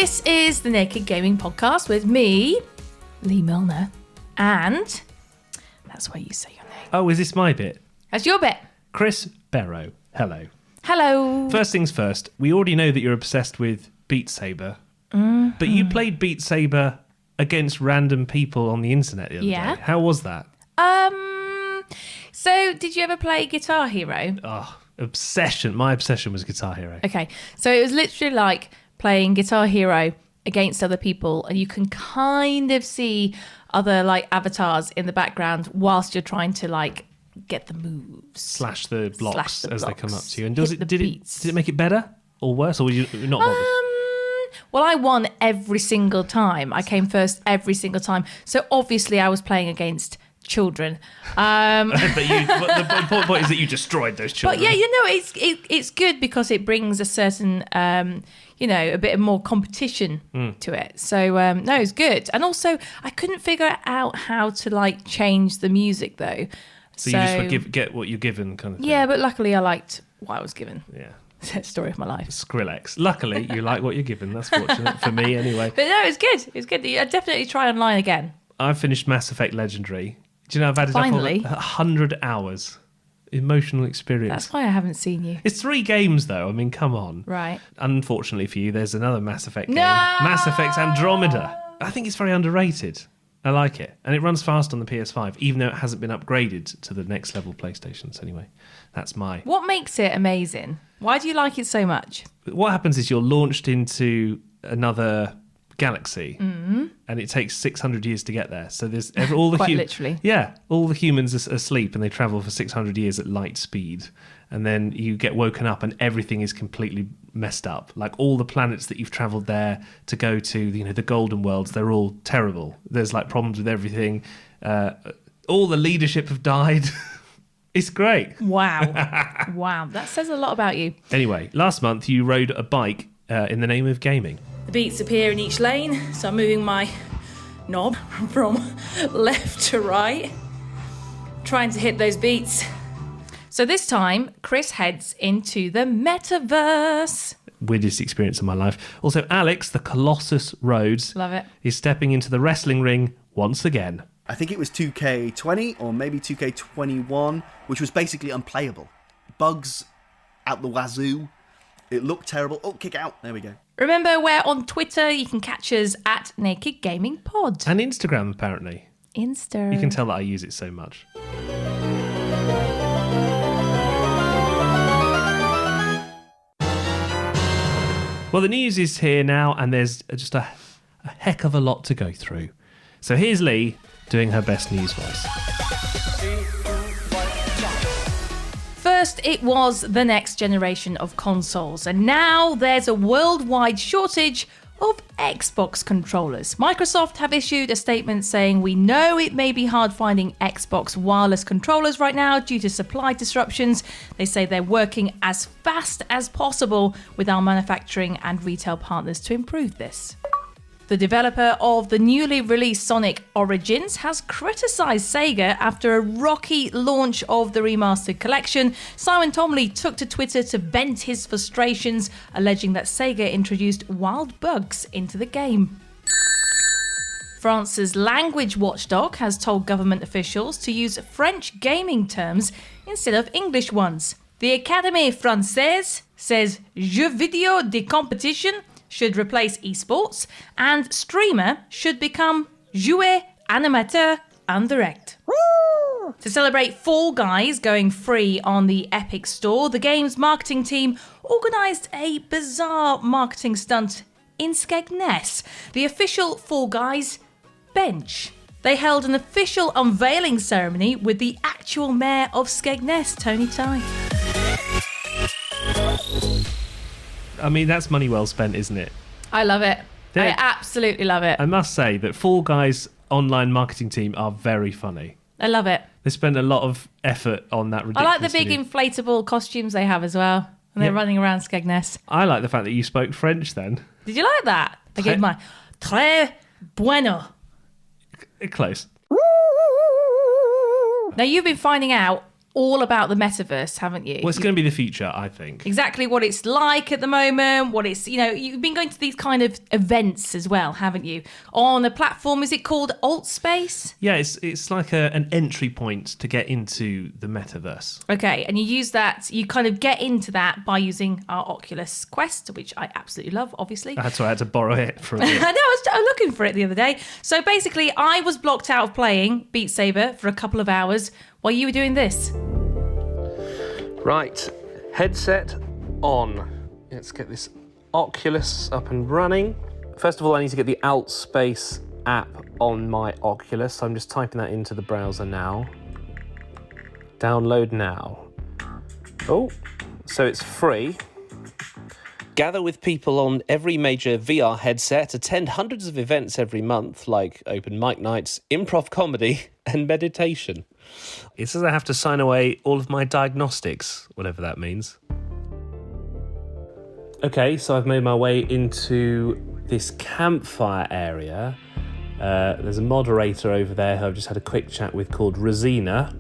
This is the Naked Gaming Podcast with me, Lee Milner, and that's where you say your name. Oh, is this my bit? That's your bit. Chris Barrow. Hello. Hello. First things first, we already know that you're obsessed with Beat Saber, but you played Beat Saber against random people on the internet the other day. How was that? So did you ever play Guitar Hero? Oh, obsession. My obsession was Guitar Hero. Okay, so it was literally like playing Guitar Hero against other people, and you can kind of see other like avatars in the background whilst you're trying to like get the moves. Slash the blocks as they come up to you. And Did it make it better or worse, or were you not bothered? Well, I won every single time. I came first every single time. So obviously I was playing against children. But the important point is that you destroyed those children. But yeah, it's good because it brings a certain, a bit of more competition to it. So no, it's good. And also, I couldn't figure out how to like change the music though. So you just get what you're given, kind of thing. Yeah, but luckily I liked what I was given. Yeah. Story of my life. Skrillex. Luckily, you like what you're given. That's fortunate for me, anyway. But no, it's good. It's good. I'd definitely try online again. I've finished Mass Effect Legendary. Do you know I've added Finally. up 100 hours emotional experience? That's why I haven't seen you. It's 3 games, though. I mean, come on. Right. Unfortunately for you, there's another Mass Effect game. No! Mass Effect Andromeda. I think it's very underrated. I like it. And it runs fast on the PS5, even though it hasn't been upgraded to the next level PlayStations. Anyway, that's my... What makes it amazing? Why do you like it so much? What happens is you're launched into another galaxy, and it takes 600 years to get there. So there's all the Quite literally. Yeah, all the humans are asleep, and they travel for 600 years at light speed. And then you get woken up, and everything is completely messed up. Like all the planets that you've travelled there to go to, the Golden Worlds, they're all terrible. There's like problems with everything. All the leadership have died. It's great. Wow. Wow. That says a lot about you. Anyway, last month you rode a bike in the name of gaming. The beats appear in each lane, so I'm moving my knob from left to right, trying to hit those beats. So this time, Chris heads into the Metaverse. Weirdest experience of my life. Also, Alex, the Colossus Rhodes, Love it. is stepping into the wrestling ring once again. I think it was 2K20 or maybe 2K21, which was basically unplayable. Bugs out the wazoo. It looked terrible. Oh, kick out. There we go. Remember, we're on Twitter. You can catch us at Naked Gaming Pod. And Instagram, apparently. Insta. You can tell that I use it so much. Well, the news is here now, and there's just a heck of a lot to go through. So here's Lee doing her best news voice. First, it was the next generation of consoles, and now there's a worldwide shortage of Xbox controllers. Microsoft have issued a statement saying, "We know it may be hard finding Xbox wireless controllers right now due to supply disruptions." They say they're working as fast as possible with our manufacturing and retail partners to improve this. The developer of the newly released Sonic Origins has criticised Sega after a rocky launch of the remastered collection. Simon Tomley took to Twitter to vent his frustrations, alleging that Sega introduced wild bugs into the game. France's language watchdog has told government officials to use French gaming terms instead of English ones. The Académie Française says jeux vidéo de compétition should replace esports, and streamer should become joueur, animateur, en direct. Woo! To celebrate Fall Guys going free on the Epic Store, the game's marketing team organised a bizarre marketing stunt in Skegness, the official Fall Guys bench. They held an official unveiling ceremony with the actual mayor of Skegness, Tony Tye. I mean, that's money well spent, isn't it? I love it. I absolutely love it. I must say that Fall Guys' online marketing team are very funny. I love it. They spend a lot of effort on that ridiculous I like the big inflatable costumes they have as well. And they're running around Skegness. I like the fact that you spoke French then. Did you like that? I gave my très bueno. Close. Now, you've been finding out all about the metaverse, haven't you? Well, it's going to be the future, I think. Exactly what it's like at the moment, what it's, you've been going to these kind of events as well, haven't you? On a platform, is it called Altspace? Yeah, it's like an entry point to get into the metaverse. Okay, and you use that, you kind of get into that by using our Oculus Quest, which I absolutely love, obviously. That's why I had to borrow it for a bit. I know, I was looking for it the other day. So basically, I was blocked out of playing Beat Saber for a couple of hours while you were doing this. Right, headset on. Let's get this Oculus up and running. First of all, I need to get the Altspace app on my Oculus. So I'm just typing that into the browser now. Download now. Oh, so it's free. Gather with people on every major VR headset, attend hundreds of events every month, like open mic nights, improv comedy, and meditation. It says I have to sign away all of my diagnostics, whatever that means. Okay, so I've made my way into this campfire area. There's a moderator over there who I've just had a quick chat with called Rosina,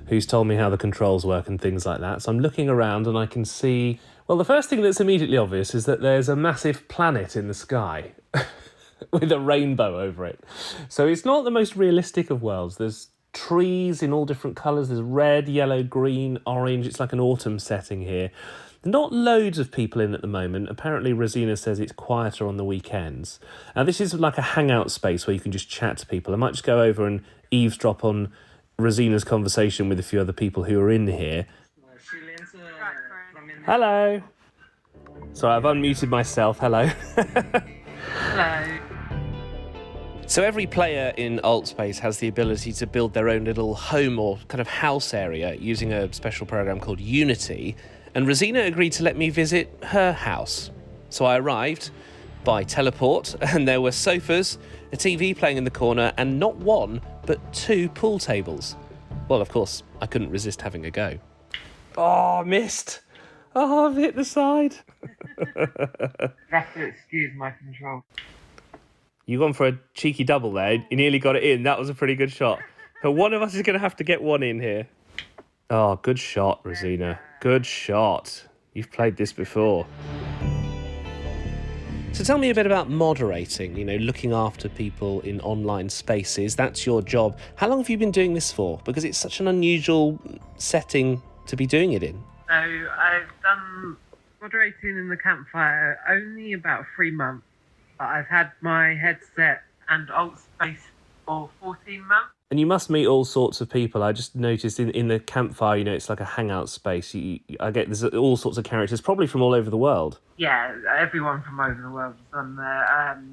who's told me how the controls work and things like that. So I'm looking around and I can see... Well, the first thing that's immediately obvious is that there's a massive planet in the sky with a rainbow over it. So it's not the most realistic of worlds. There's trees in all different colours. There's red, yellow, green, orange. It's like an autumn setting here. Not loads of people in at the moment. Apparently, Rosina says it's quieter on the weekends. Now, this is like a hangout space where you can just chat to people. I might just go over and eavesdrop on Rosina's conversation with a few other people who are in here. Hello. Sorry, I've unmuted myself. Hello. Hello. So every player in Altspace has the ability to build their own little home or kind of house area using a special program called Unity. And Rosina agreed to let me visit her house. So I arrived by teleport, and there were sofas, a TV playing in the corner, and not one, but 2 pool tables. Well, of course, I couldn't resist having a go. Oh, missed. Oh, I've hit the side. Have to excuse my control. You gone for a cheeky double there. You nearly got it in. That was a pretty good shot. But one of us is going to have to get one in here. Oh, good shot, Rosina. Good shot. You've played this before. So tell me a bit about moderating, looking after people in online spaces. That's your job. How long have you been doing this for? Because it's such an unusual setting to be doing it in. So I've done moderating in the campfire only about 3 months, but I've had my headset and Altspace for 14 months. And you must meet all sorts of people. I just noticed in the campfire, it's like a hangout space. I get there's all sorts of characters, probably from all over the world. Yeah, everyone from over the world is on there.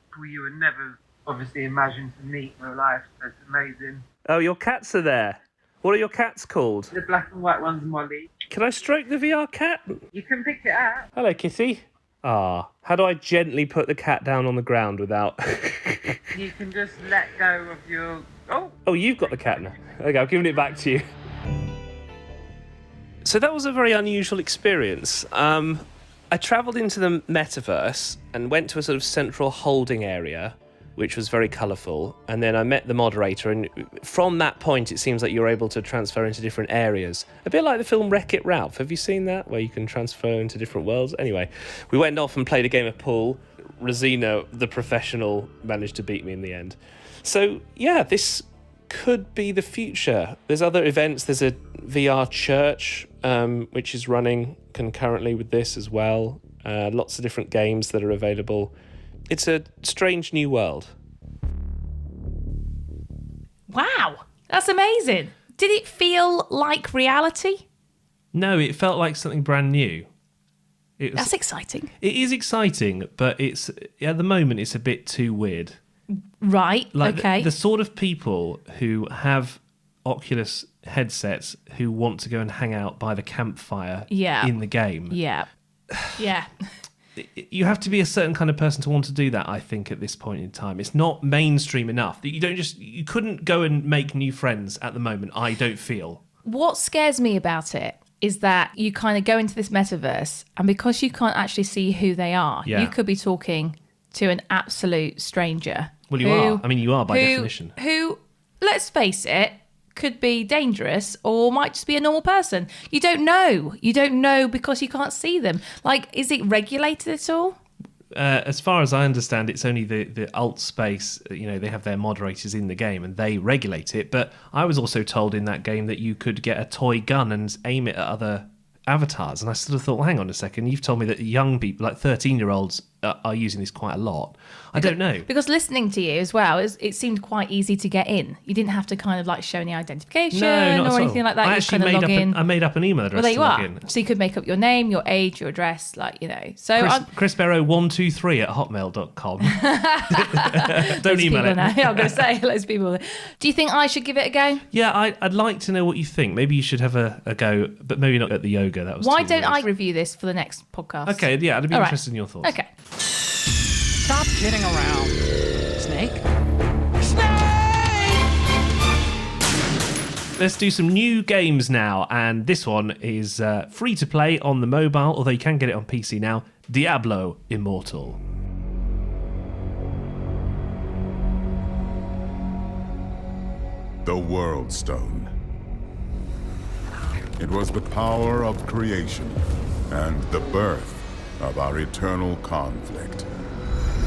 Who you would never obviously imagine to meet in real life, so it's amazing. Oh, your cats are there. What are your cats called? The black and white one's Molly. Can I stroke the VR cat? You can pick it up. Hello, kitty. Ah, how do I gently put the cat down on the ground without... You can just let go of your... Oh, you've got the cat now. Okay, I've given it back to you. So that was a very unusual experience. I travelled into the Metaverse and went to a sort of central holding area, which was very colourful. And then I met the moderator, and from that point, it seems like you're able to transfer into different areas. A bit like the film Wreck-It Ralph. Have you seen that, where you can transfer into different worlds? Anyway, we went off and played a game of pool. Rosina, the professional, managed to beat me in the end. So, yeah, this could be the future. There's other events. There's a VR church, which is running concurrently with this as well. Lots of different games that are available. It's a strange new world. Wow, that's amazing. Did it feel like reality? No, it felt like something brand new. That's exciting. It is exciting, but it's at the moment it's a bit too weird. Right, Like okay. the sort of people who have Oculus headsets who want to go and hang out by the campfire in the game. Yeah. Yeah. You have to be a certain kind of person to want to do that, I think, at this point in time. It's not mainstream enough. You couldn't go and make new friends at the moment, I don't feel. What scares me about it is that you kind of go into this metaverse, and because you can't actually see who they are, you could be talking to an absolute stranger. Well, you are. I mean, you are by definition. Who, let's face it, could be dangerous or might just be a normal person. You don't know. You don't know because you can't see them. Like, is it regulated at all? As far as I understand, it's only the alt space, they have their moderators in the game and they regulate it. But I was also told in that game that you could get a toy gun and aim it at other avatars. And I sort of thought, well, hang on a second, you've told me that young people, like 13-year-olds, are using this quite a lot. I don't know. Because listening to you as well, it seemed quite easy to get in. You didn't have to kind of like show any identification No, not or at anything all. like that. I You actually kind of log in. I made up an email address Well, there to you log are. in. So you could make up your name, your age, your address, So ChrisBarrow123@hotmail.com. Don't email it. Now. I'm going to say loads of people. Do you think I should give it a go? Yeah, I'd like to know what you think. Maybe you should have a go, but maybe not at the yoga. That was Why too don't I weird. review this for the next podcast? Okay, yeah, I'd be All right. interested in your thoughts. Okay. Stop kidding around, Snake. Let's do some new games now, and this one is free to play on the mobile, although you can get it on PC now. Diablo Immortal. The World Stone. It was the power of creation and the birth of our eternal conflict.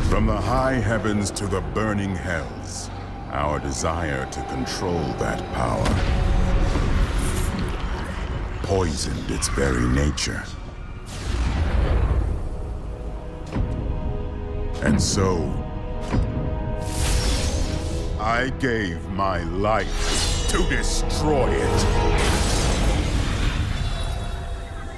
From the high heavens to the burning hells, our desire to control that power poisoned its very nature. And so, I gave my life to destroy it.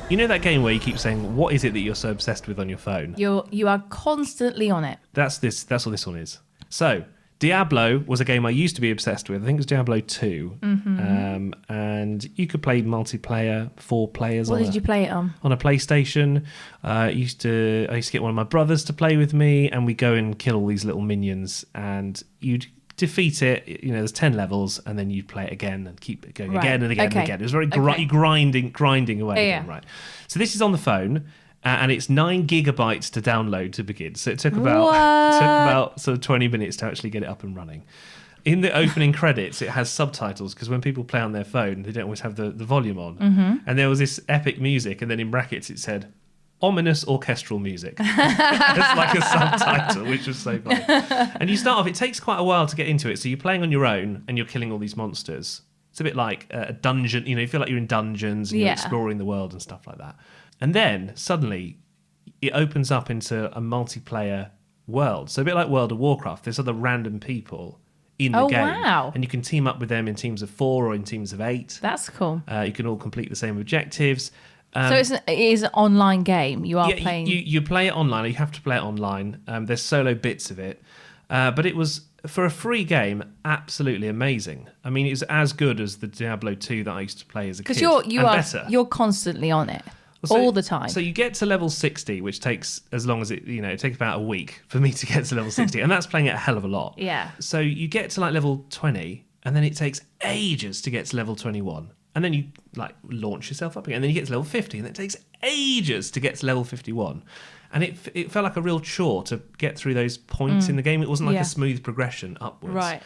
You know that game where you keep saying, what is it that you're so obsessed with on your phone? You are constantly on it. That's what this one is. So, Diablo was a game I used to be obsessed with. I think it was Diablo 2. Mm-hmm. And you could play multiplayer, 4 players. What did you play it on? On a PlayStation. I used to get one of my brothers to play with me, and we go and kill all these little minions, and you'd defeat it. There's 10 levels, and then you'd play it again and keep it going Right. again and again Okay. and again. It was very Okay. grinding away Yeah. again, right? So this is on the phone. And it's 9 gigabytes to download to begin. So it took about sort of 20 minutes to actually get it up and running. In the opening credits, it has subtitles because when people play on their phone, they don't always have the volume on. Mm-hmm. And there was this epic music, and then in brackets it said, ominous orchestral music. It's like a subtitle, which was so funny. And you start off, it takes quite a while to get into it. So you're playing on your own and you're killing all these monsters. It's a bit like a dungeon, you feel like you're in dungeons and you're exploring the world and stuff like that. And then suddenly it opens up into a multiplayer world. So a bit like World of Warcraft, there's other random people in the game. Wow. And you can team up with them in teams of 4 or in teams of 8. That's cool. You can all complete the same objectives. So it is an online game. You are Yeah, playing. you play it online. You have to play it online. There's solo bits of it. But it was, for a free game, absolutely amazing. I mean, it's as good as the Diablo 2 that I used to play as a kid. Because better. you're constantly on it. So- all the time. So you get to level 60, which takes as long as it takes about a week for me to get to level 60. And that's playing it a hell of a lot. Yeah. So you get to like level 20, and then it takes ages to get to level 21. And then you launch yourself up again. And then you get to level 50, and it takes ages to get to level 51. And it felt like a real chore to get through those points in the game. It wasn't like a smooth progression upwards. Right.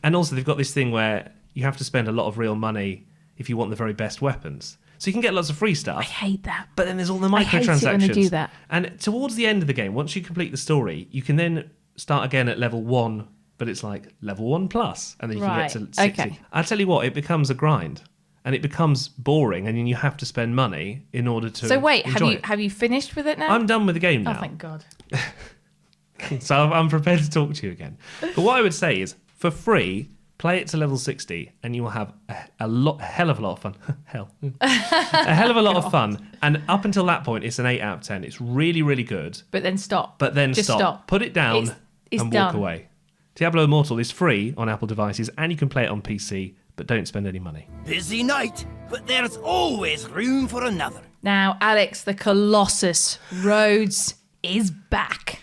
And also they've got this thing where you have to spend a lot of real money if you want the very best weapons. So you can get lots of free stuff. I hate that. But then there's all the I hate it microtransactions. when they do that. And towards the end of the game, once you complete the story, you can then start again at level 1, but it's like level 1 plus, and then you can get to 60. Okay. I tell you what, it becomes a grind. And it becomes boring, and then you have to spend money in order to. So wait, enjoy it. have you finished with it now? I'm done with the game now. Oh, thank God. So I'm prepared to talk to you again. But what I would say is, for free, play it to level 60, and you will have a hell of a lot of fun. A hell of a lot of fun. And up until that point, it's an 8 out of 10. It's really, really good. But then stop. But then Just stop. Put it down It's and done. walk away. Diablo Immortal is free on Apple devices, and you can play it on PC, but don't spend any money. Busy night, but there's always room for another. Now, Alex, the Colossus Rhodes is back.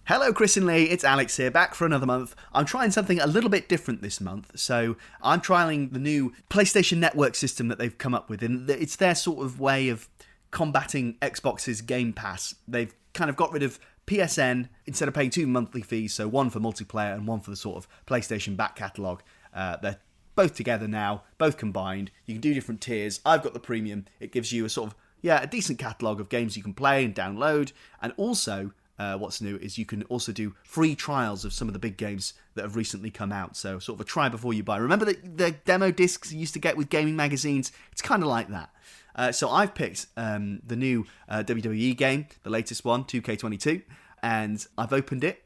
Hello, Chris and Lee. It's Alex here, back for another month. I'm trying something a little bit different this month. So I'm trialing the new PlayStation Network system that they've come up with. And it's their sort of way of combating Xbox's Game Pass. They've kind of got rid of PSN instead of paying 2 monthly fees. So one for multiplayer and one for the sort of PlayStation back catalogue. They're both together now, both combined. You can do different tiers. I've got the premium. It gives you a sort of, a decent catalogue of games you can play and download. And also, what's new is you can also do free trials of some of the big games that have recently come out. So sort of a try before you buy. Remember the demo discs you used to get with gaming magazines? It's kind of like that. So I've picked the new WWE game, the latest one, 2K22, and I've opened it.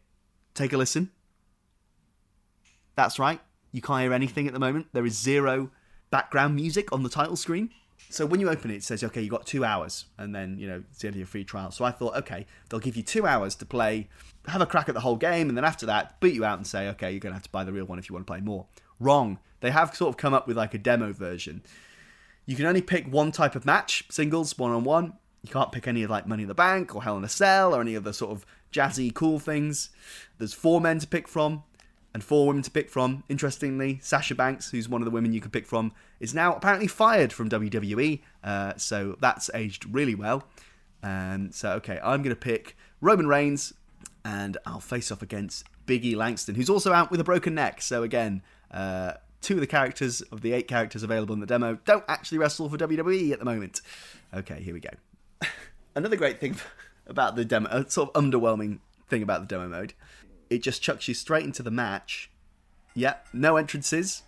Take a listen. That's right. You can't hear anything at the moment. There is zero background music on the title screen. So when you open it, it says, okay, you've got 2 hours, and then, it's the end of your free trial. So I thought, okay, they'll give you 2 hours to play, have a crack at the whole game, and then after that, boot you out and say, okay, you're going to have to buy the real one if you want to play more. Wrong. They have sort of come up with like a demo version. You can only pick one type of match, singles, one-on-one. You can't pick any of like Money in the Bank or Hell in a Cell or any of the sort of jazzy, cool things. There's 4 men to pick from and 4 women to pick from. Interestingly, Sasha Banks, who's one of the women you can pick from, is now apparently fired from WWE. So that's aged really well. So, okay, I'm going to pick Roman Reigns and I'll face off against Big E Langston, who's also out with a broken neck. So again, 2 of the characters of the 8 characters available in the demo don't actually wrestle for WWE at the moment. Okay, here we go. Another great thing about the demo, a sort of underwhelming thing about the demo mode, it just chucks you straight into the match. Yep, no entrances.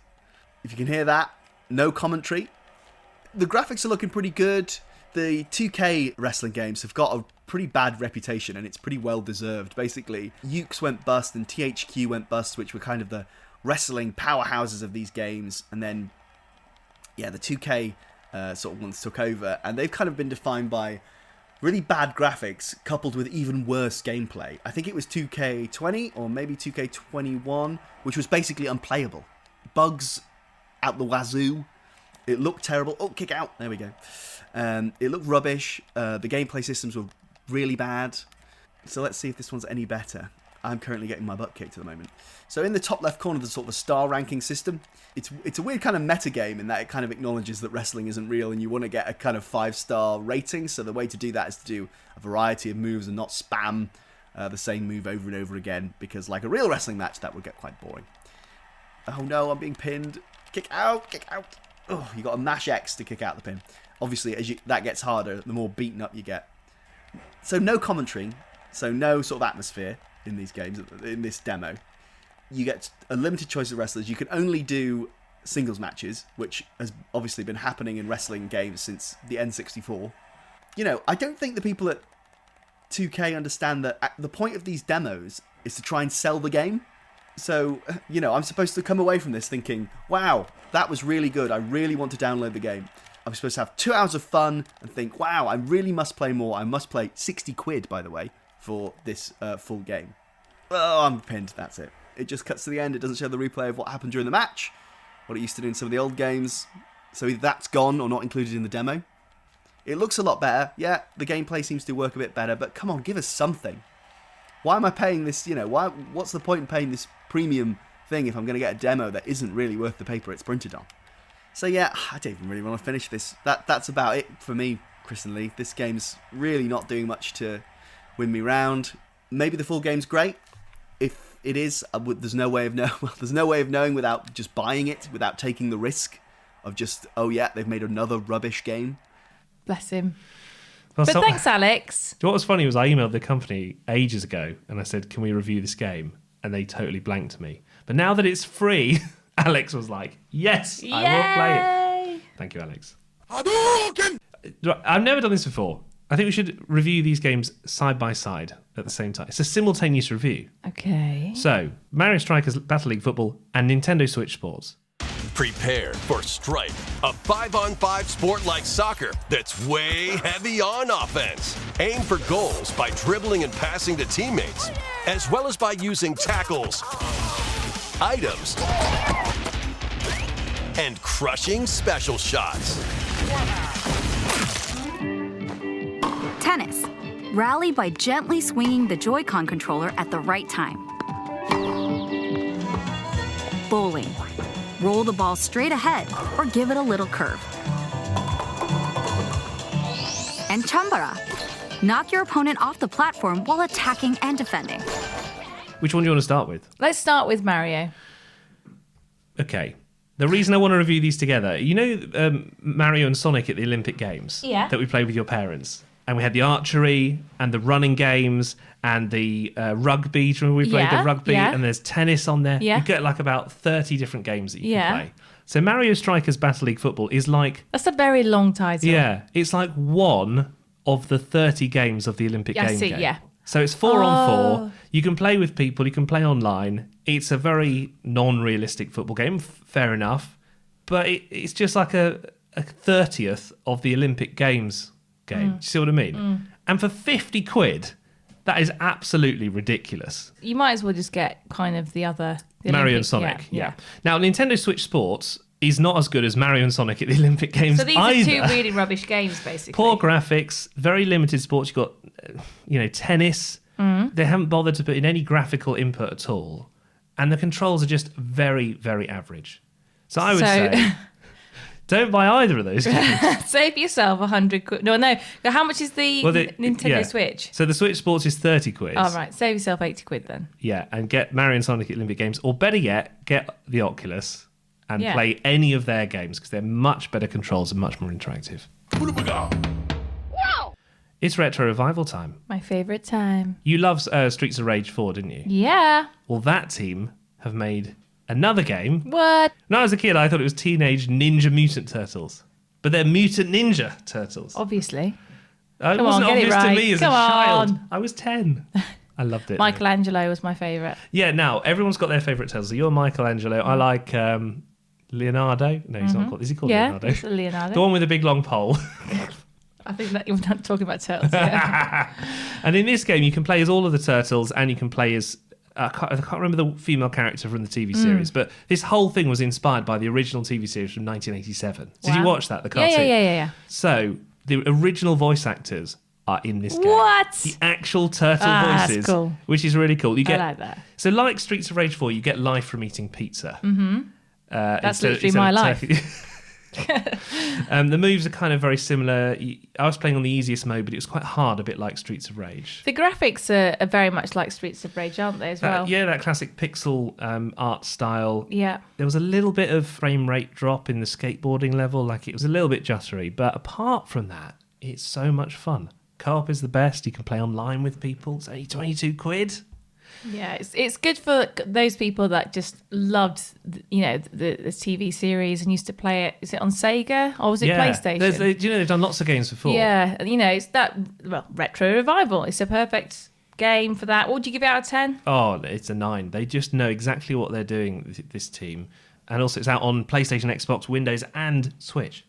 If you can hear that, no commentary. The graphics are looking pretty good. The 2K wrestling games have got a pretty bad reputation, and it's pretty well deserved. Basically, Ukes went bust and THQ went bust, which were kind of the wrestling powerhouses of these games. And then, the 2K sort of ones took over, and they've kind of been defined by really bad graphics coupled with even worse gameplay. I think it was 2K20 or maybe 2K21, which was basically unplayable. Bugs out the wazoo. It looked terrible. Oh, kick out. There we go. It looked rubbish. The gameplay systems were really bad. So let's see if this one's any better. I'm currently getting my butt kicked at the moment. So in the top left corner, there's sort of a star ranking system. It's a weird kind of meta game in that it kind of acknowledges that wrestling isn't real and you want to get a kind of 5-star rating. So the way to do that is to do a variety of moves and not spam the same move over and over again, because like a real wrestling match, that would get quite boring. Oh no, I'm being pinned. Kick out, kick out. Oh, you got to mash X to kick out the pin. Obviously, that gets harder, the more beaten up you get. So no commentary, so no sort of atmosphere in these games, in this demo. You get a limited choice of wrestlers. You can only do singles matches, which has obviously been happening in wrestling games since the N64. I don't think the people at 2K understand that the point of these demos is to try and sell the game. So, I'm supposed to come away from this thinking, wow, that was really good. I really want to download the game. I'm supposed to have 2 hours of fun and think, wow, I really must play more. I must play 60 quid, by the way, for this full game. Oh, I'm pinned. That's it. It just cuts to the end. It doesn't show the replay of what happened during the match, what it used to do in some of the old games. So either that's gone or not included in the demo. It looks a lot better. Yeah, the gameplay seems to work a bit better, but come on, give us something. Why am I paying this, what's the point in paying this premium thing if I'm going to get a demo that isn't really worth the paper it's printed on? So yeah, I don't even really want to finish this. That's about it for me, Chris and Lee. This game's really not doing much to win me round. Maybe the full game's great. If it is, there's no way of knowing without just buying it, without taking the risk of just, oh yeah, they've made another rubbish game. Bless him. Well, But thanks, Alex. What was funny was I emailed the company ages ago and I said, can we review this game? And they totally blanked me. But now that it's free, Alex was like, yes, I will play it. Thank you, Alex. I've never done this before. I think we should review these games side by side at the same time. It's a simultaneous review. Okay. So, Mario Strikers Battle League Football and Nintendo Switch Sports. Prepare for Stripe, a 5-on-5 sport like soccer that's way heavy on offense. Aim for goals by dribbling and passing to teammates, as well as by using tackles, items, and crushing special shots. Tennis. Rally by gently swinging the Joy-Con controller at the right time. Bowling. Roll the ball straight ahead or give it a little curve. And Chambara. Knock your opponent off the platform while attacking and defending. Which one do you want to start with? Let's start with Mario. Okay. The reason I want to review these together, you know, Mario and Sonic at the Olympic Games that we played with your parents, and we had the archery and the running games and the rugby. Do you remember we played the rugby? And there's tennis on there. You get like about 30 different games that you can play. So Mario Strikers Battle League Football is like... That's a very long title. Yeah, it's like one of the 30 games of the Olympic game. Yeah. So it's 4 on 4. You can play with people. You can play online. It's a very non-realistic football game. Fair enough. But it's just like a 30th of the Olympic Games game. Do you see what I mean? And for 50 quid, that is absolutely ridiculous. You might as well just get kind of the other... Mario and Sonic, yeah. Now, Nintendo Switch Sports is not as good as Mario and Sonic at the Olympic Games either. So these are two really rubbish games, basically. Poor graphics, very limited sports. You've got, tennis. They haven't bothered to put in any graphical input at all. And the controls are just very, very average. So I would say, don't buy either of those games. Save yourself 100 quid. No. How much is the Nintendo Switch? So the Switch Sports is 30 quid. Oh, right. Save yourself 80 quid then. Yeah, and get Mario and Sonic at Olympic Games. Or better yet, get the Oculus and play any of their games because they're much better controls and much more interactive. It's retro revival time. My favourite time. You love Streets of Rage 4, didn't you? Yeah. Well, that team have made another game. What? When I was a kid, I thought it was Teenage Ninja Mutant Turtles. But they're Mutant Ninja Turtles. Obviously. It wasn't obvious to me as a child. I was 10. I loved it. Michelangelo was my favourite. Yeah, now, everyone's got their favourite turtles. So you're Michelangelo. I like Leonardo. No, he's not called. Is he called Leonardo? Yeah, Leonardo. The one with the big long pole. I think that you're not talking about turtles. Yeah. And in this game, you can play as all of the turtles, and you can play as I can't remember the female character from the TV series, but this whole thing was inspired by the original TV series from 1987. Did you watch that? The cartoon. Yeah. So the original voice actors are in this game. What? The actual turtle voices, that's cool. which is really cool. You get I like that. So, like Streets of Rage 4, you get life from eating pizza. That's literally my life. The moves are kind of very similar. I was playing on the easiest mode, but it was quite hard, a bit like Streets of Rage. The graphics are very much like Streets of Rage, aren't they, as well? Yeah, that classic pixel art style. Yeah. There was a little bit of frame rate drop in the skateboarding level, like it was a little bit juddery, but apart from that, it's so much fun. Co-op is the best. You can play online with people. It's only 22 quid. Yeah, it's good for those people that just loved, the TV series and used to play it. Is it on Sega or was it PlayStation? They've done lots of games before. Yeah, it's that retro revival. It's a perfect game for that. What would you give it out of 10? Oh, it's a 9. They just know exactly what they're doing, this team. And also it's out on PlayStation, Xbox, Windows and Switch.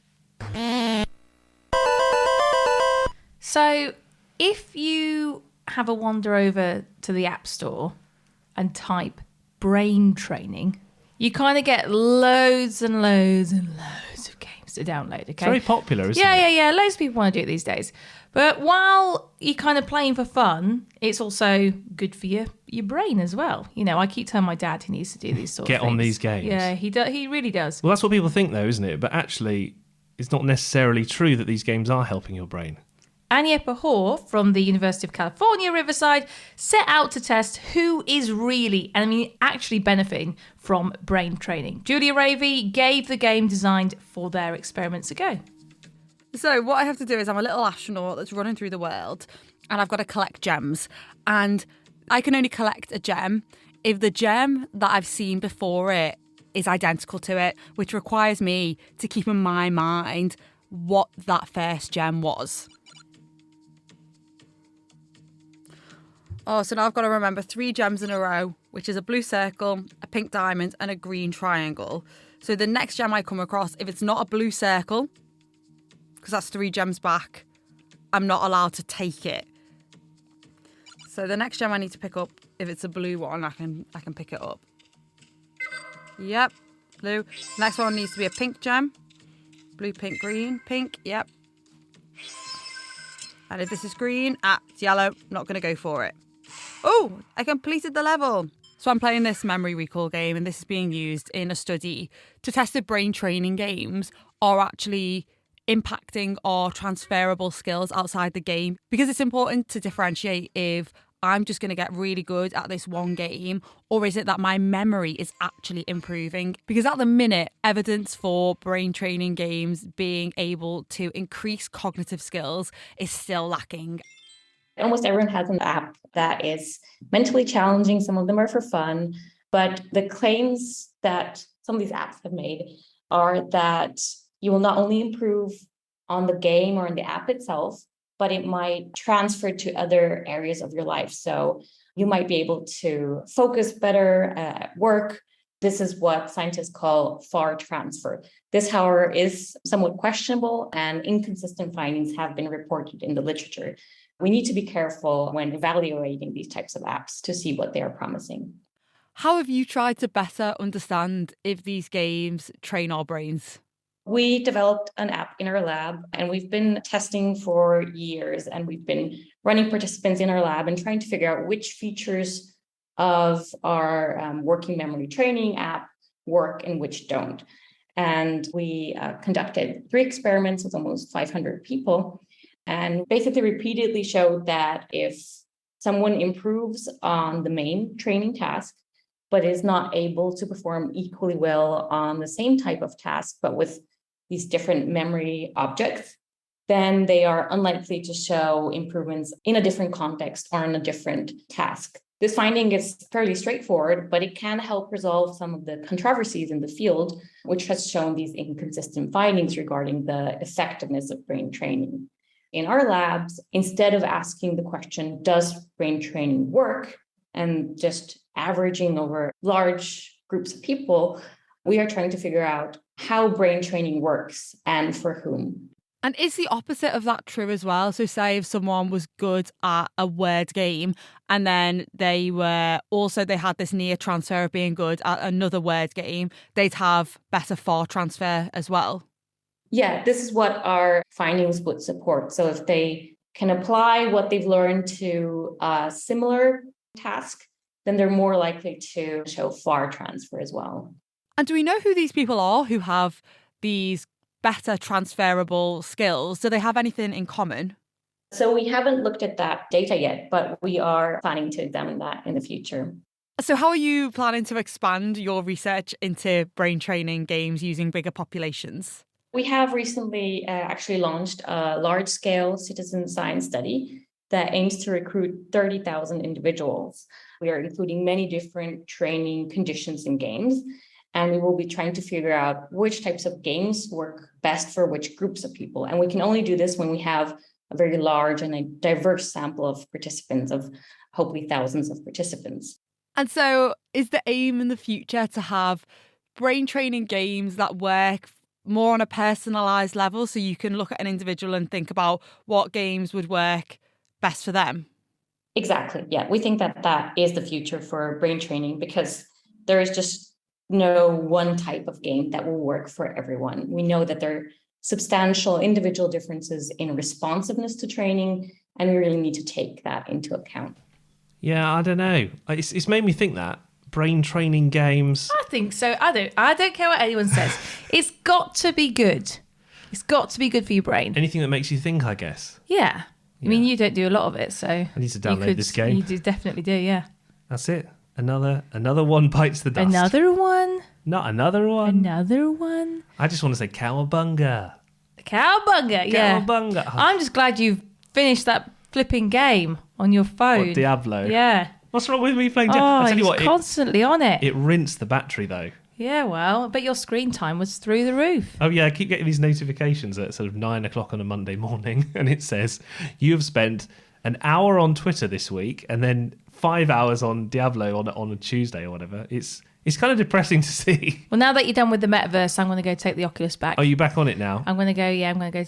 So if you have a wander over to the App Store and type brain training, you kind of get loads and loads and loads of games to download, okay? It's very popular, isn't it? Yeah. Loads of people want to do it these days. But while you're kind of playing for fun, it's also good for your brain as well. I keep telling my dad he needs to do these sort of things. Get on these games. Yeah, he really does. Well, that's what people think, though, isn't it? But actually, it's not necessarily true that these games are helping your brain. Anya Pahor from the University of California, Riverside, set out to test who is really, actually benefiting from brain training. Julia Ravey gave the game designed for their experiments a go. So what I have to do is I'm a little astronaut that's running through the world and I've got to collect gems. And I can only collect a gem if the gem that I've seen before it is identical to it, which requires me to keep in my mind what that first gem was. Oh, so now I've got to remember 3 gems in a row, which is a blue circle, a pink diamond, and a green triangle. So the next gem I come across, if it's not a blue circle, because that's 3 gems back, I'm not allowed to take it. So the next gem I need to pick up, if it's a blue one, I can pick it up. Yep, blue. Next one needs to be a pink gem. Blue, pink, green, pink, yep. And if this is green, it's yellow, not going to go for it. Oh, I completed the level. So I'm playing this memory recall game, and this is being used in a study to test if brain training games are actually impacting our transferable skills outside the game, because it's important to differentiate if I'm just going to get really good at this one game? Or is it that my memory is actually improving? Because at the minute, evidence for brain training games being able to increase cognitive skills is still lacking. Almost everyone has an app that is mentally challenging. Some of them are for fun. But the claims that some of these apps have made are that you will not only improve on the game or in the app itself, but it might transfer to other areas of your life. So you might be able to focus better at work. This is what scientists call far transfer. This, however, is somewhat questionable, and inconsistent findings have been reported in the literature. We need to be careful when evaluating these types of apps to see what they are promising. How have you tried to better understand if these games train our brains? We developed an app in our lab, and we've been testing for years, and we've been running participants in our lab and trying to figure out which features of our working memory training app work and which don't. And we conducted 3 experiments with almost 500 people, and basically repeatedly showed that if someone improves on the main training task, but is not able to perform equally well on the same type of task, but with these different memory objects, then they are unlikely to show improvements in a different context or in a different task. This finding is fairly straightforward, but it can help resolve some of the controversies in the field, which has shown these inconsistent findings regarding the effectiveness of brain training. In our labs, instead of asking the question, does brain training work, and just averaging over large groups of people, we are trying to figure out how brain training works and for whom. And is the opposite of that true as well? So say if someone was good at a word game and then they had this near transfer of being good at another word game, they'd have better far transfer as well? Yeah, this is what our findings would support. So if they can apply what they've learned to a similar task, then they're more likely to show far transfer as well. And do we know who these people are who have these better transferable skills? Do they have anything in common? So we haven't looked at that data yet, but we are planning to examine that in the future. So how are you planning to expand your research into brain training games using bigger populations? We have recently actually launched a large-scale citizen science study that aims to recruit 30,000 individuals. We are including many different training conditions in games, and we will be trying to figure out which types of games work best for which groups of people. And we can only do this when we have a very large and a diverse sample of participants, of hopefully thousands of participants. And so is the aim in the future to have brain training games that work more on a personalized level, so you can look at an individual and think about what games would work best for them? Exactly. Yeah, we think that that is the future for brain training, because there is just no one type of game that will work for everyone. We know that there are substantial individual differences in responsiveness to training, and we really need to take that into account. Yeah, I don't know. It's made me think that brain training games. I think so. I don't care what anyone says. It's got to be good. It's got to be good for your brain. Anything that makes you think, I guess. Yeah. I mean, you don't do a lot of it, so I need to download this game. You definitely do, yeah. That's it. Another one bites the dust. Another one. Not another one. Another one. I just want to say cowabunga. Cowabunga, yeah. Cowabunga. I'm just glad you've finished that flipping game on your phone. What, Diablo? Yeah. What's wrong with me playing Diablo? Oh, I tell you what, constantly on it. It rinsed the battery though. Yeah, well, but your screen time was through the roof. Oh yeah, I keep getting these notifications at sort of 9 o'clock on a Monday morning, and it says you have spent an hour on Twitter this week, and then 5 hours on Diablo on a Tuesday or whatever. It's kind of depressing to see. Well, now that you're done with the Metaverse, I'm going to go take the Oculus back. Are you back on it now? I'm going to go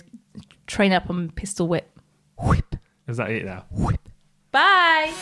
train up on pistol whip. Whip. Is that it now? Whip. Bye.